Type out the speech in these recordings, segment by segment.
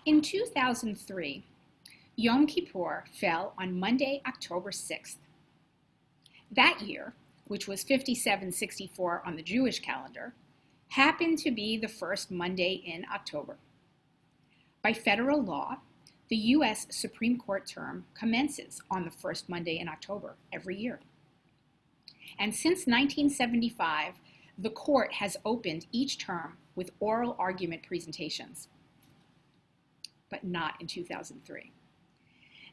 In 2003, Yom Kippur fell on Monday, October 6th. That year, which was 5764 on the Jewish calendar, happened to be the first Monday in October. By federal law, the U.S. Supreme Court term commences on the first Monday in October every year. And since 1975, the court has opened each term with oral argument presentations, but not in 2003.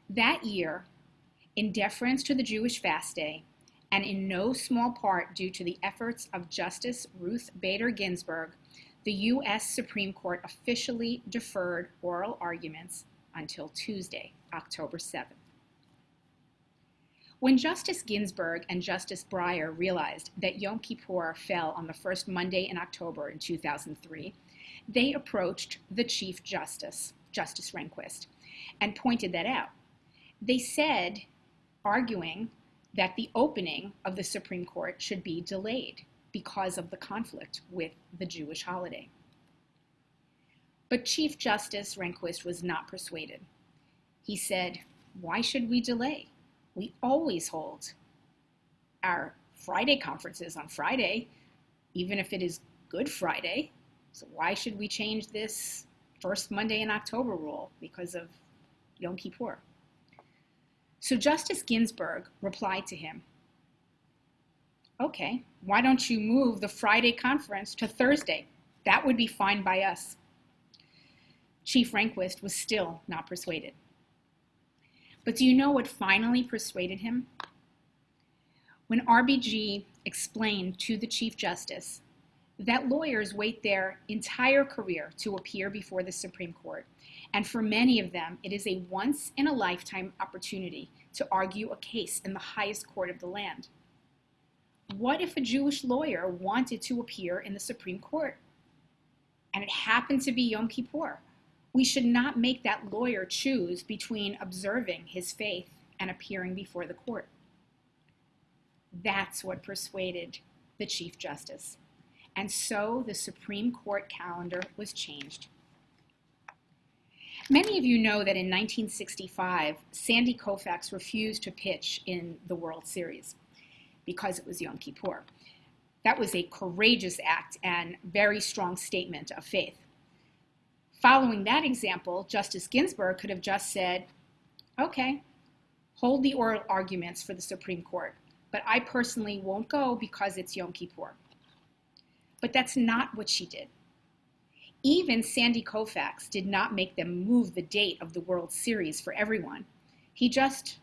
That year, in deference to the Jewish fast day, and in no small part due to the efforts of Justice Ruth Bader Ginsburg, the U.S. Supreme Court officially deferred oral arguments until Tuesday, October 7th. When Justice Ginsburg and Justice Breyer realized that Yom Kippur fell on the first Monday in October in 2003, they approached the Chief Justice, Justice Rehnquist, and pointed that out. They said, arguing that the opening of the Supreme Court should be delayed because of the conflict with the Jewish holiday. But Chief Justice Rehnquist was not persuaded. He said, "Why should we delay? We always hold our Friday conferences on Friday, even if it is Good Friday. So why should we change this first Monday in October rule because of Yom Kippur?" So Justice Ginsburg replied to him, "Okay, why don't you move the Friday conference to Thursday? That would be fine by us." Chief Rehnquist was still not persuaded. But do you know what finally persuaded him? When RBG explained to the Chief Justice that lawyers wait their entire career to appear before the Supreme Court, and for many of them, it is a once-in-a-lifetime opportunity to argue a case in the highest court of the land. What if a Jewish lawyer wanted to appear in the Supreme Court, and it happened to be Yom Kippur? We should not make that lawyer choose between observing his faith and appearing before the court. That's what persuaded the Chief Justice. And so the Supreme Court calendar was changed. Many of you know that in 1965, Sandy Koufax refused to pitch in the World Series because it was Yom Kippur. That was a courageous act and very strong statement of faith. Following that example, Justice Ginsburg could have just said, "Okay, hold the oral arguments for the Supreme Court, but I personally won't go because it's Yom Kippur." But that's not what she did. Even Sandy Koufax did not make them move the date of the World Series for everyone. He just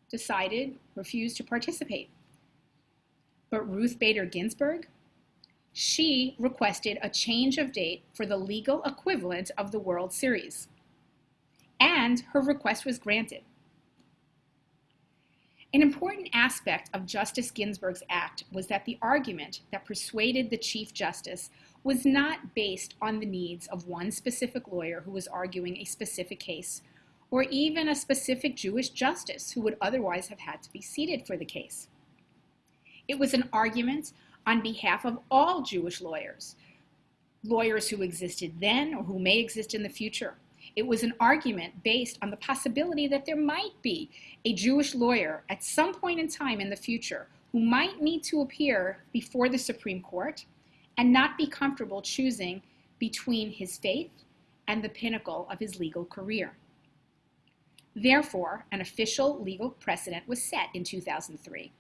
decided, refused to participate. But Ruth Bader Ginsburg, she requested a change of date for the legal equivalent of the World Series. And her request was granted. An important aspect of Justice Ginsburg's act was that the argument that persuaded the Chief Justice was not based on the needs of one specific lawyer who was arguing a specific case, or even a specific Jewish justice who would otherwise have had to be seated for the case. It was an argument on behalf of all Jewish lawyers, lawyers who existed then or who may exist in the future. It was an argument based on the possibility that there might be a Jewish lawyer at some point in time in the future who might need to appear before the Supreme Court and not be comfortable choosing between his faith and the pinnacle of his legal career. Therefore, an official legal precedent was set in 2003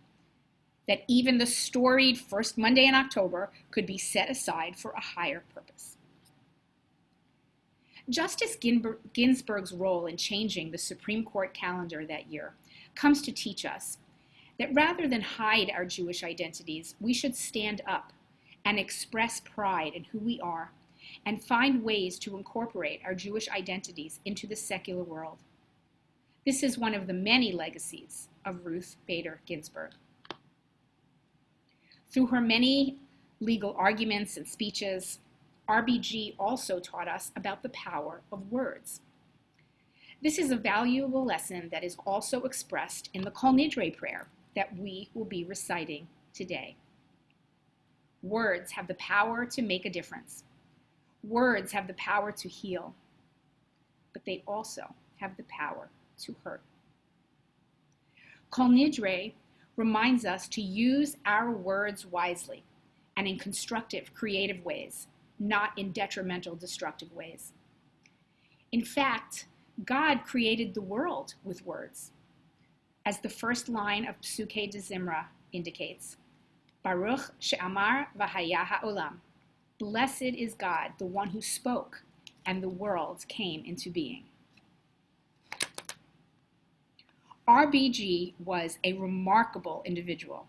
that even the storied first Monday in October could be set aside for a higher purpose. Justice Ginsburg's role in changing the Supreme Court calendar that year comes to teach us that rather than hide our Jewish identities, we should stand up and express pride in who we are and find ways to incorporate our Jewish identities into the secular world. This is one of the many legacies of Ruth Bader Ginsburg. Through her many legal arguments and speeches, RBG also taught us about the power of words. This is a valuable lesson that is also expressed in the Kol Nidrei prayer that we will be reciting today. Words have the power to make a difference. Words have the power to heal. but they also have the power to hurt. Kol Nidrei reminds us to use our words wisely and in constructive, creative ways, not in detrimental, destructive ways. In fact, God created the world with words. As the first line of Psukei de Zimra indicates, Baruch she'amar v'haya ha'olam. Blessed is God, the one who spoke, and the world came into being. RBG was a remarkable individual,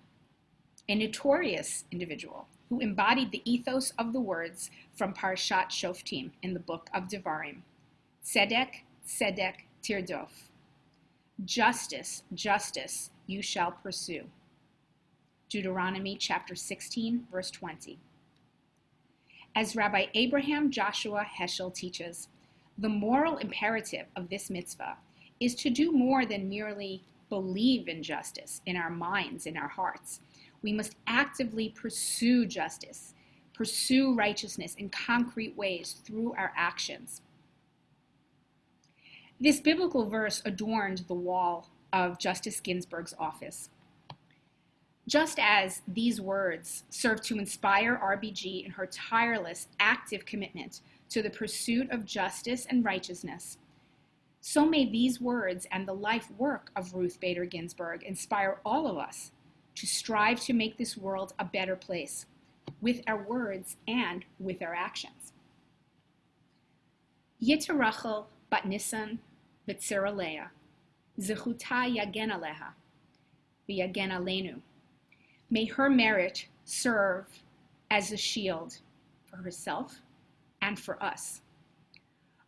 a notorious individual who embodied the ethos of the words from Parashat Shoftim in the book of Devarim. Tzedek, tzedek, tirdof. Justice, justice, you shall pursue. Deuteronomy chapter 16, verse 20. As Rabbi Abraham Joshua Heschel teaches, the moral imperative of this mitzvah is to do more than merely believe in justice in our minds, in our hearts. We must actively pursue justice, pursue righteousness in concrete ways through our actions. This biblical verse adorned the wall of Justice Ginsburg's office. Just as these words serve to inspire RBG in her tireless, active commitment to the pursuit of justice and righteousness, so may these words and the life work of Ruth Bader Ginsburg inspire all of us to strive to make this world a better place with our words and with our actions. Yitzrachel bat Nisan v'tzera Leah, zechutah yagen aleha, v'yagen aleynu. May her merit serve as a shield for herself and for us.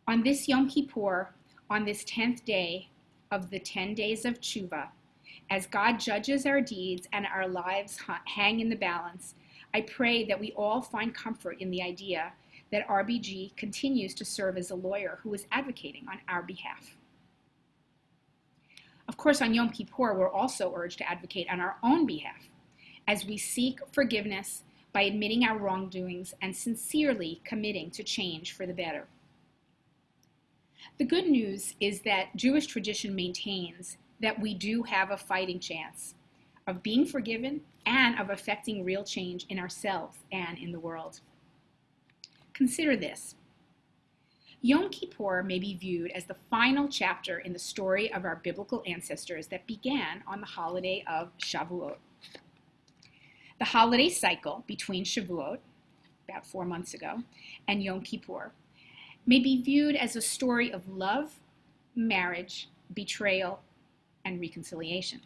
On this Yom Kippur, on this 10th day of the 10 days of Tshuva, as God judges our deeds and our lives hang in the balance, I pray that we all find comfort in the idea that RBG continues to serve as a lawyer who is advocating on our behalf. Of course, on Yom Kippur, we're also urged to advocate on our own behalf as we seek forgiveness by admitting our wrongdoings and sincerely committing to change for the better. The good news is that Jewish tradition maintains that we do have a fighting chance of being forgiven and of affecting real change in ourselves and in the world. Consider this. Yom Kippur may be viewed as the final chapter in the story of our biblical ancestors that began on the holiday of Shavuot. The holiday cycle between Shavuot, about 4 months ago, and Yom Kippur may be viewed as a story of love, marriage, betrayal, and reconciliation.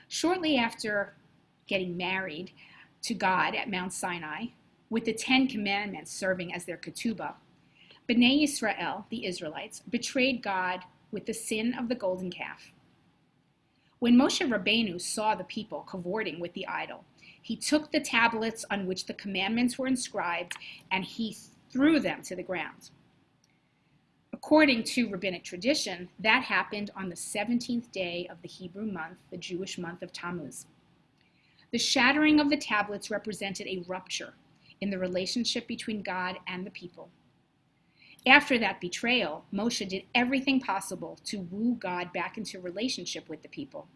Shortly after getting married to God at Mount Sinai, with the 10 Commandments serving as their ketubah, Bnei Yisrael, the Israelites, betrayed God with the sin of the golden calf. When Moshe Rabbeinu saw the people cavorting with the idol, he took the tablets on which the commandments were inscribed and he threw them to the ground. According to rabbinic tradition, that happened on the 17th day of the Hebrew month, the Jewish month of Tammuz. The shattering of the tablets represented a rupture in the relationship between God and the people. After that betrayal, Moshe did everything possible to woo God back into relationship with the people.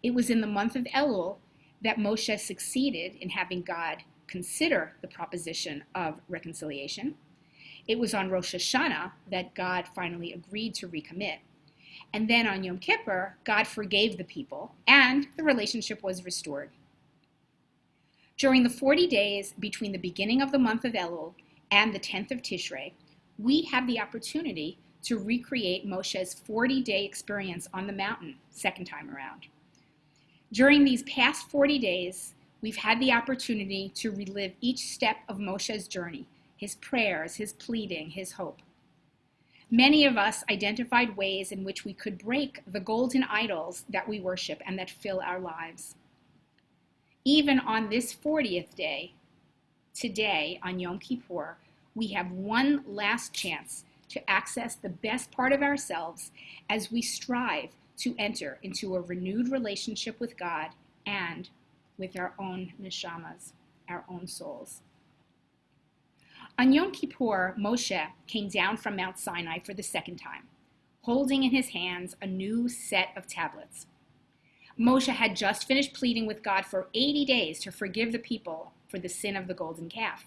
It was in the month of Elul that Moshe succeeded in having God consider the proposition of reconciliation. It was on Rosh Hashanah that God finally agreed to recommit. And then on Yom Kippur, God forgave the people and the relationship was restored. During the 40 days between the beginning of the month of Elul and the 10th of Tishrei, we have the opportunity to recreate Moshe's 40-day experience on the mountain, second time around. During these past 40 days, we've had the opportunity to relive each step of Moshe's journey, his prayers, his pleading, his hope. Many of us identified ways in which we could break the golden idols that we worship and that fill our lives. Even on this 40th day, today on Yom Kippur, we have one last chance to access the best part of ourselves as we strive to enter into a renewed relationship with God and with our own neshamas, our own souls. On Yom Kippur, Moshe came down from Mount Sinai for the second time, holding in his hands a new set of tablets. Moshe had just finished pleading with God for 80 days to forgive the people for the sin of the golden calf.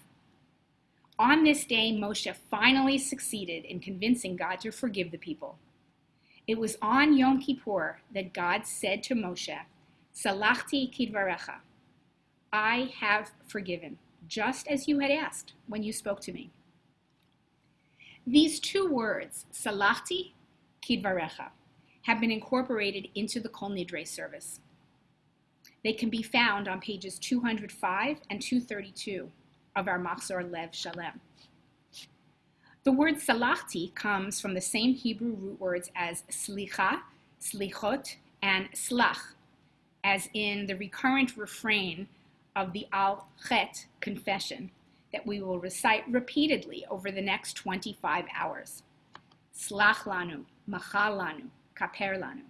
On this day, Moshe finally succeeded in convincing God to forgive the people. It was on Yom Kippur that God said to Moshe, "Salachti kidvarecha," I have forgiven, just as you had asked when you spoke to me. These two words, Salachti kidvarecha, have been incorporated into the Kol Nidrei service. They can be found on pages 205 and 232 of our Machzor Lev Shalem. The word salachti comes from the same Hebrew root words as slicha, slichot, and slach, as in the recurrent refrain of the al-chet confession that we will recite repeatedly over the next 25 hours. Slach lanu, machal lanu, kaper lanu.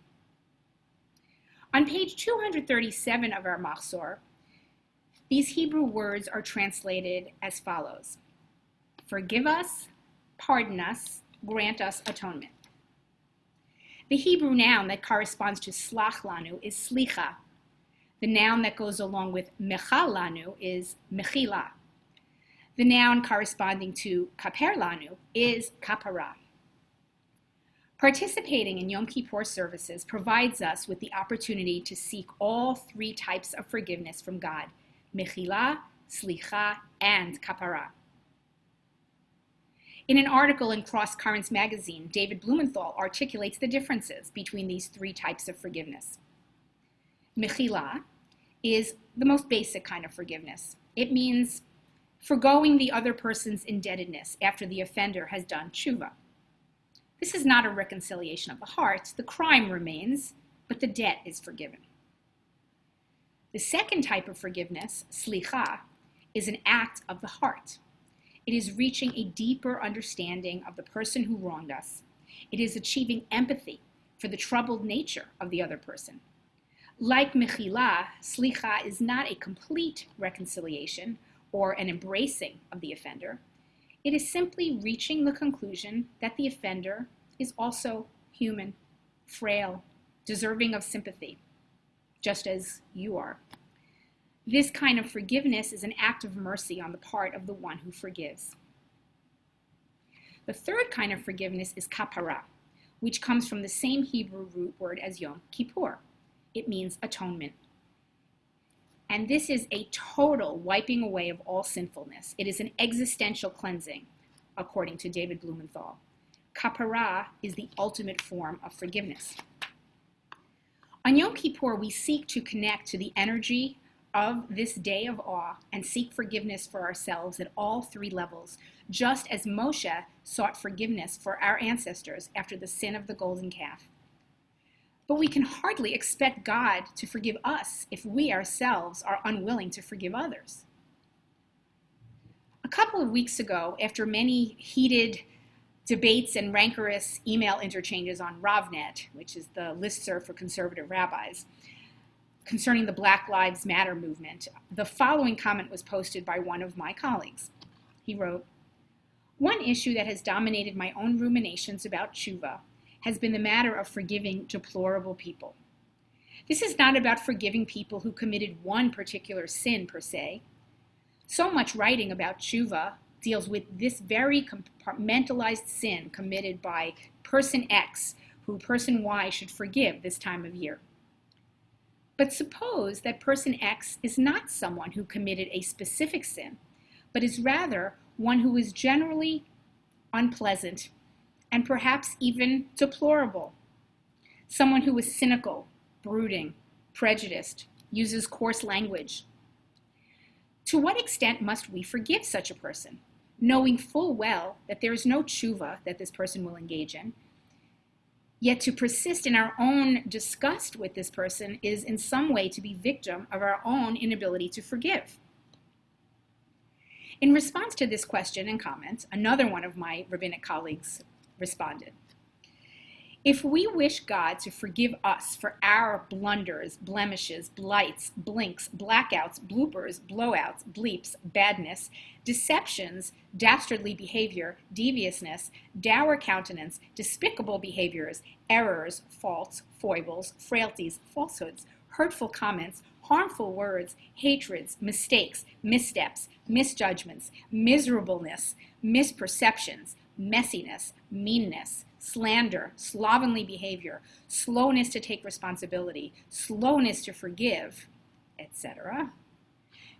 On page 237 of our Machzor, these Hebrew words are translated as follows: forgive us, pardon us, grant us atonement. The Hebrew noun that corresponds to slach lanu is slicha. The noun that goes along with mechal lanu is mechila. The noun corresponding to kaper lanu is kapara. Participating in Yom Kippur services provides us with the opportunity to seek all three types of forgiveness from God: mechila, slicha, and kapara. In an article in Cross Currents magazine, David Blumenthal articulates the differences between these three types of forgiveness. Mechila is the most basic kind of forgiveness. It means forgoing the other person's indebtedness after the offender has done tshuva. This is not a reconciliation of the heart. The crime remains, but the debt is forgiven. The second type of forgiveness, slicha, is an act of the heart. It is reaching a deeper understanding of the person who wronged us. It is achieving empathy for the troubled nature of the other person. Like mechila, slicha is not a complete reconciliation or an embracing of the offender. It is simply reaching the conclusion that the offender is also human, frail, deserving of sympathy, just as you are. This kind of forgiveness is an act of mercy on the part of the one who forgives. The third kind of forgiveness is kapara, which comes from the same Hebrew root word as Yom Kippur. It means atonement. And this is a total wiping away of all sinfulness. It is an existential cleansing, according to David Blumenthal. Kapara is the ultimate form of forgiveness. On Yom Kippur, we seek to connect to the energy of this day of awe and seek forgiveness for ourselves at all three levels, just as Moshe sought forgiveness for our ancestors after the sin of the golden calf. But we can hardly expect God to forgive us if we ourselves are unwilling to forgive others. A couple of weeks ago, after many heated debates and rancorous email interchanges on RavNet, which is the listserv for conservative rabbis, concerning the Black Lives Matter movement, the following comment was posted by one of my colleagues. He wrote, "One issue that has dominated my own ruminations about tshuva has been the matter of forgiving deplorable people. This is not about forgiving people who committed one particular sin per se. So much writing about tshuva deals with this very compartmentalized sin committed by person X, who person Y should forgive this time of year. But suppose that person X is not someone who committed a specific sin, but is rather one who is generally unpleasant and perhaps even deplorable. Someone who is cynical, brooding, prejudiced, uses coarse language. To what extent must we forgive such a person, knowing full well that there is no tshuva that this person will engage in, yet to persist in our own disgust with this person is in some way to be victim of our own inability to forgive?" In response to this question and comment, another one of my rabbinic colleagues responded, If we wish God to forgive us for our blunders, blemishes, blights, blinks, blackouts, bloopers, blowouts, bleeps, badness, deceptions, dastardly behavior, deviousness, dour countenance, despicable behaviors, errors, faults, foibles, frailties, falsehoods, hurtful comments, harmful words, hatreds, mistakes, missteps, misjudgments, miserableness, misperceptions, messiness, meanness, slander, slovenly behavior, slowness to take responsibility, slowness to forgive, etc.,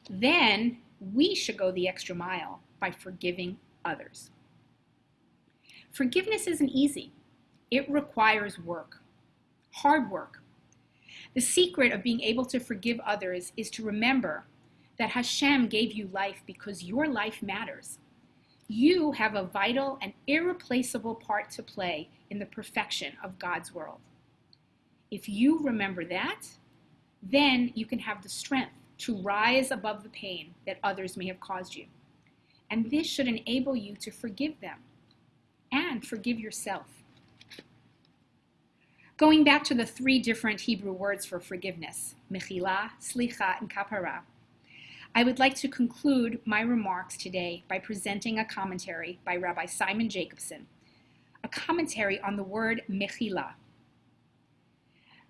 then we should go the extra mile by forgiving others. Forgiveness isn't easy. It requires work, hard work. The secret of being able to forgive others is to remember that Hashem gave you life because your life matters. You have a vital and irreplaceable part to play in the perfection of God's world. If you remember that, then you can have the strength to rise above the pain that others may have caused you. And this should enable you to forgive them and forgive yourself. Going back to the 3 different Hebrew words for forgiveness, mechila, slicha, and kapara, I would like to conclude my remarks today by presenting a commentary by Rabbi Simon Jacobson, a commentary on the word mechila.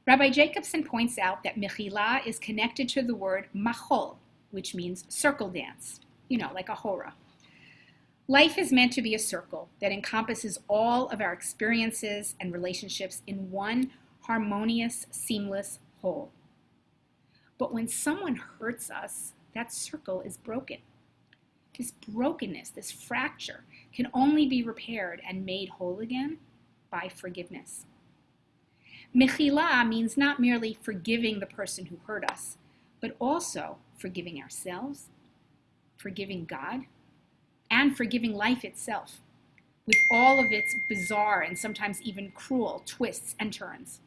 Rabbi Jacobson points out that mechila is connected to the word machol, which means circle dance, like a hora. Life is meant to be a circle that encompasses all of our experiences and relationships in one harmonious, seamless whole. But when someone hurts us, that circle is broken. This brokenness, this fracture, can only be repaired and made whole again by forgiveness. Mechila means not merely forgiving the person who hurt us, but also forgiving ourselves, forgiving God, and forgiving life itself, with all of its bizarre and sometimes even cruel twists and turns.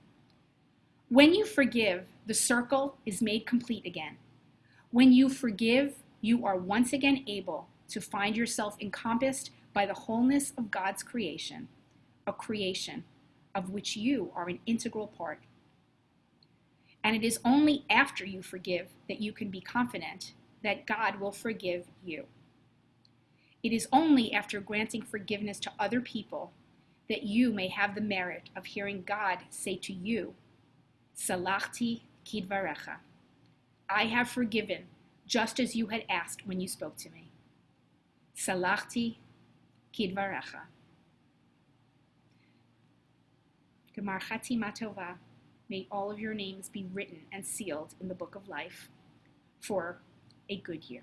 When you forgive, the circle is made complete again. When you forgive, you are once again able to find yourself encompassed by the wholeness of God's creation, a creation of which you are an integral part. And it is only after you forgive that you can be confident that God will forgive you. It is only after granting forgiveness to other people that you may have the merit of hearing God say to you, Salachti kidvarecha. I have forgiven, just as you had asked when you spoke to me. Salachti kidvarecha. Gemar Chatima Tova. May all of your names be written and sealed in the book of life for a good year.